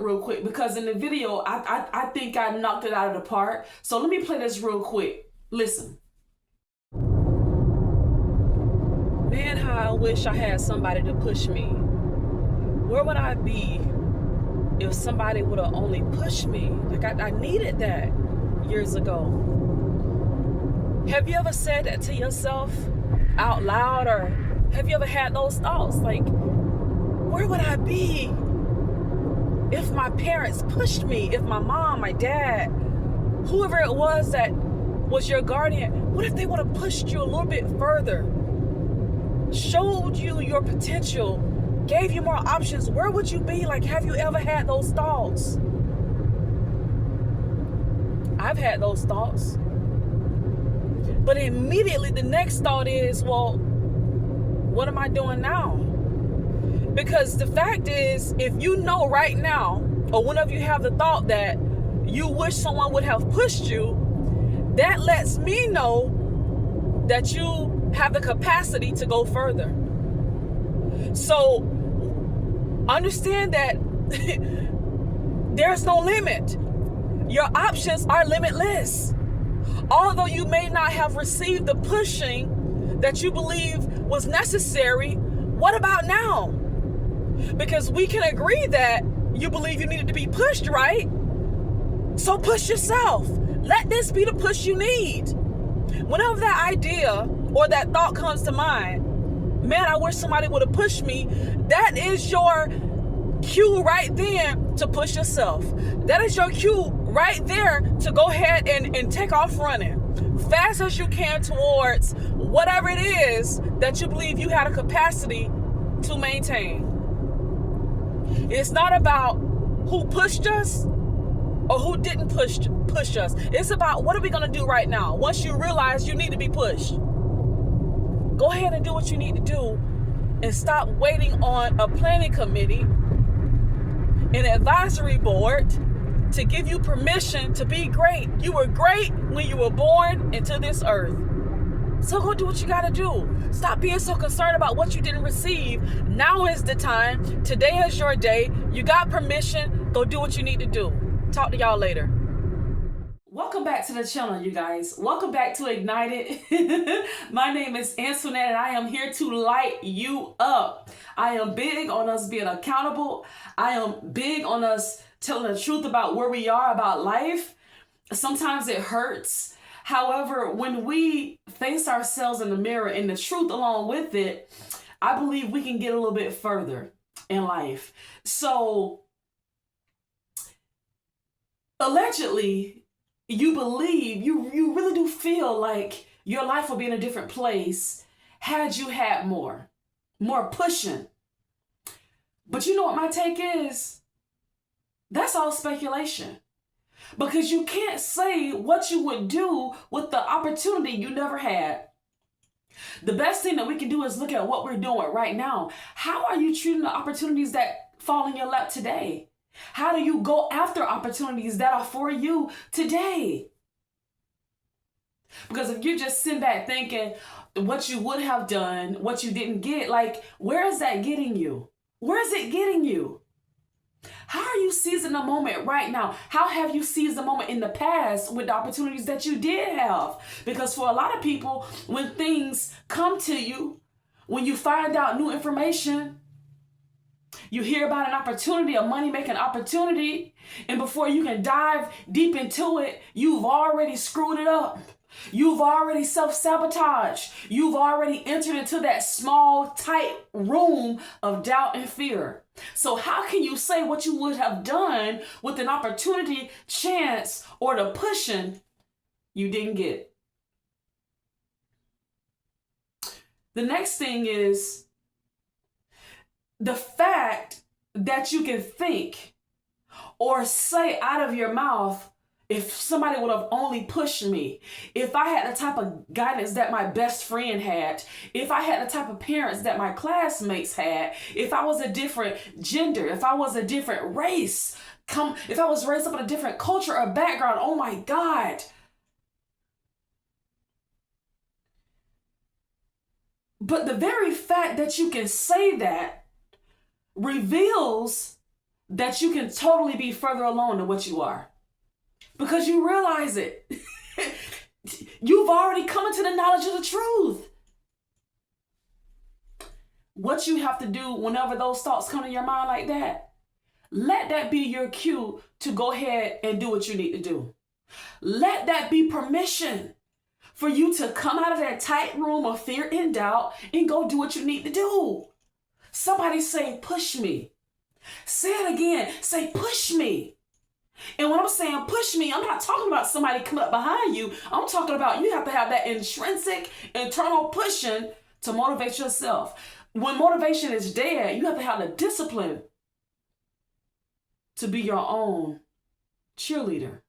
real quick because in the video, I think I knocked it out of the park. So let me play this real quick. Listen. Man, how I wish I had somebody to push me. Where would I be if somebody would have only pushed me? Like I needed that years ago. Have you ever said that to yourself out loud, or have you ever had those thoughts? Like, where would I be if my parents pushed me? If my mom, my dad, whoever it was that was your guardian, what if they would have pushed you a little bit further? Showed you your potential, gave you more options? Where would you be? Like, have you ever had those thoughts? I've had those thoughts. But immediately the next thought is, well, what am I doing now? Because the fact is, if you know right now, or whenever you have the thought that you wish someone would have pushed you, that lets me know that you have the capacity to go further. So understand that there's no limit. Your options are limitless. Although you may not have received the pushing that you believe was necessary, what about now? Because we can agree that you believe you needed to be pushed, right? So push yourself. Let this be the push you need. Whenever that idea or that thought comes to mind, man, I wish somebody would have pushed me, that is your cue right there to push yourself. That is your cue right there to go ahead and take off running fast as you can towards whatever it is that you believe you had a capacity to maintain. It's not about who pushed us or who didn't push us. It's about what are we going to do right now. Once you realize you need to be pushed, go ahead and do what you need to do and stop waiting on a planning committee, an advisory board to give you permission to be great. You were great when you were born into this earth. So go do what you gotta do. Stop being so concerned about what you didn't receive. Now is the time. Today is your day. You got permission. Go do what you need to do. Talk to y'all later. Welcome back to the channel, you guys. Welcome back to Ignited. My name is Antoinette, and I am here to light you up. I am big on us being accountable. I am big on us telling the truth about where we are, about life. Sometimes it hurts. However, when we face ourselves in the mirror and the truth along with it, I believe we can get a little bit further in life. So, allegedly, you believe, you really do feel like your life will be in a different place had you had more pushing. But you know what my take is? That's all speculation. Because you can't say what you would do with the opportunity you never had. The best thing that we can do is look at what we're doing right now. How are you treating the opportunities that fall in your lap today? How do you go after opportunities that are for you today? Because if you're just sitting back thinking what you would have done, what you didn't get, like, where is that getting you? Where is it getting you? How are you seizing the moment right now? How have you seized the moment in the past with the opportunities that you did have? Because for a lot of people, when things come to you, when you find out new information, you hear about an opportunity, a money-making opportunity, and before you can dive deep into it, you've already screwed it up. You've already self-sabotaged. You've already entered into that small, tight room of doubt and fear. So how can you say what you would have done with an opportunity, chance, or the pushing you didn't get? The next thing is the fact that you can think or say out of your mouth, if somebody would have only pushed me, if I had the type of guidance that my best friend had, if I had the type of parents that my classmates had, if I was a different gender, if I was a different race, if I was raised up in a different culture or background, oh my God. But the very fact that you can say that reveals that you can totally be further along than what you are. Because you realize it. You've already come into the knowledge of the truth. What you have to do whenever those thoughts come to your mind like that, let that be your cue to go ahead and do what you need to do. Let that be permission for you to come out of that tight room of fear and doubt and go do what you need to do. Somebody say, push me. Say it again. Say, push me. And when I'm saying push me, I'm not talking about somebody come up behind you. I'm talking about you have to have that intrinsic, internal pushing to motivate yourself. When motivation is dead, you have to have the discipline to be your own cheerleader,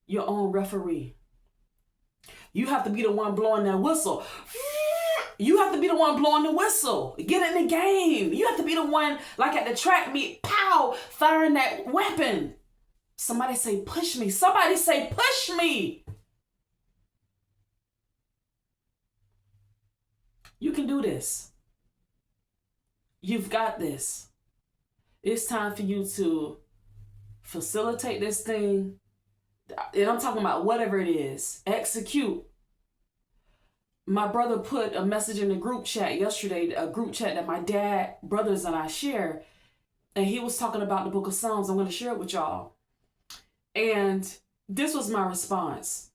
your own referee. You have to be the one blowing that whistle. You have to be the one blowing the whistle. Get in the game. You have to be the one, like at the track meet, pow, firing that weapon. Somebody say, push me. Somebody say, push me. You can do this. You've got this. It's time for you to facilitate this thing. And I'm talking about whatever it is. Execute. My brother put a message in the group chat yesterday, a group chat that my dad, brothers, and I share. And he was talking about the book of Psalms. I'm going to share it with y'all. And this was my response.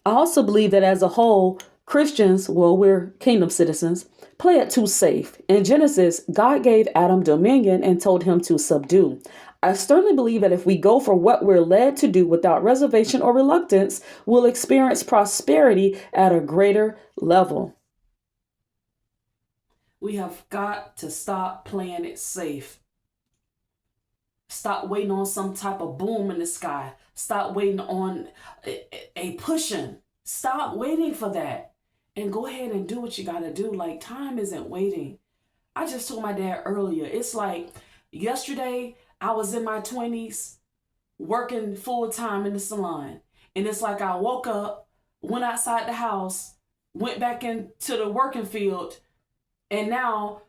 I also believe that as a whole, Christians, well, we're kingdom citizens, play it too safe. In Genesis, God gave Adam dominion and told him to subdue. I sternly believe that if we go for what we're led to do without reservation or reluctance, we'll experience prosperity at a greater level. We have got to stop playing it safe. Stop waiting on some type of boom in the sky. Stop waiting on a pushing. Stop waiting for that. And go ahead and do what you got to do. Like, time isn't waiting. I just told my dad earlier, it's like yesterday I was in my 20s working full time in the salon. And it's like I woke up, went outside the house, went back into the working field, and now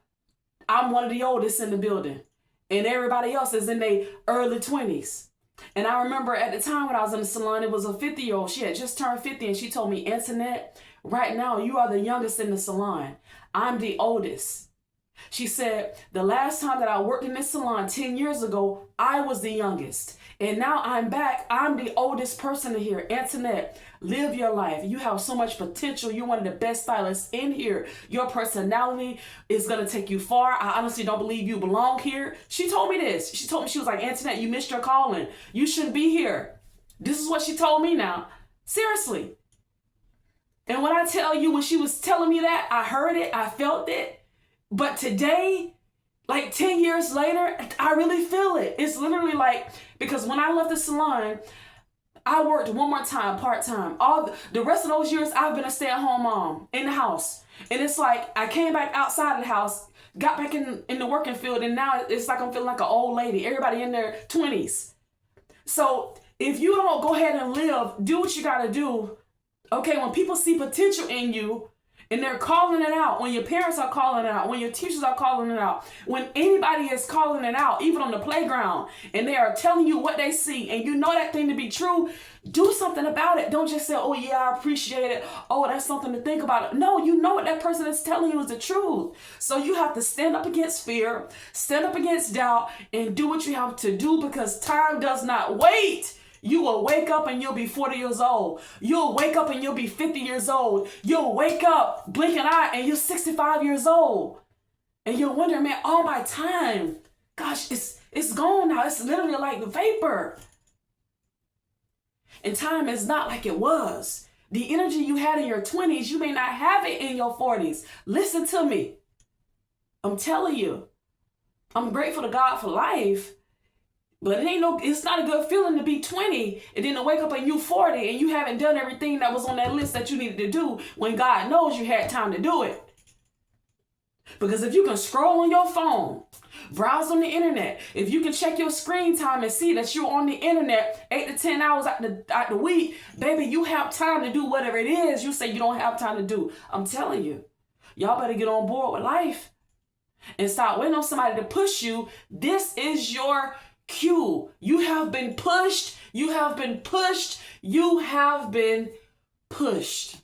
I'm one of the oldest in the building. And everybody else is in their early 20s. And I remember at the time when I was in the salon, it was a 50-year-old. She had just turned 50 and she told me, Antoinette, right now you are the youngest in the salon. I'm the oldest. She said, the last time that I worked in this salon 10 years ago, I was the youngest. And now I'm back. I'm the oldest person in here. Antoinette, live your life. You have so much potential. You're one of the best stylists in here. Your personality is going to take you far. I honestly don't believe you belong here. She told me this. She told me, she was like, Antoinette, you missed your calling. You shouldn't be here. This is what she told me now. Seriously. And when I tell you, when she was telling me that, I heard it, I felt it. But today, like 10 years later, I really feel it. It's literally like, because when I left the salon, I worked one more time, part-time. All the rest of those years, I've been a stay-at-home mom in the house. And it's like, I came back outside of the house, got back in the working field, and now it's like I'm feeling like an old lady. Everybody in their 20s. So if you don't go ahead and live, do what you got to do. Okay, when people see potential in you, and they're calling it out, when your parents are calling it out, when your teachers are calling it out, when anybody is calling it out, even on the playground, and they are telling you what they see, and you know that thing to be true, do something about it. Don't just say, oh yeah, I appreciate it. Oh, that's something to think about. No, you know what that person is telling you is the truth. So you have to stand up against fear, stand up against doubt, and do what you have to do, because time does not wait. You will wake up and you'll be 40 years old. You'll wake up and you'll be 50 years old. You'll wake up, blink an eye, and you're 65 years old. And you're wondering, man, all my time, gosh, it's gone now. It's literally like vapor. And time is not like it was. The energy you had in your 20s, you may not have it in your 40s. Listen to me. I'm telling you, I'm grateful to God for life. But it's not a good feeling to be 20 and then to wake up and you 40 and you haven't done everything that was on that list that you needed to do when God knows you had time to do it. Because if you can scroll on your phone, browse on the internet, if you can check your screen time and see that you're on the internet 8 to 10 hours out the week, baby, you have time to do whatever it is you say you don't have time to do. I'm telling you, y'all better get on board with life. and stop waiting on somebody to push you. This is your cue. You have been pushed. You have been pushed. You have been pushed.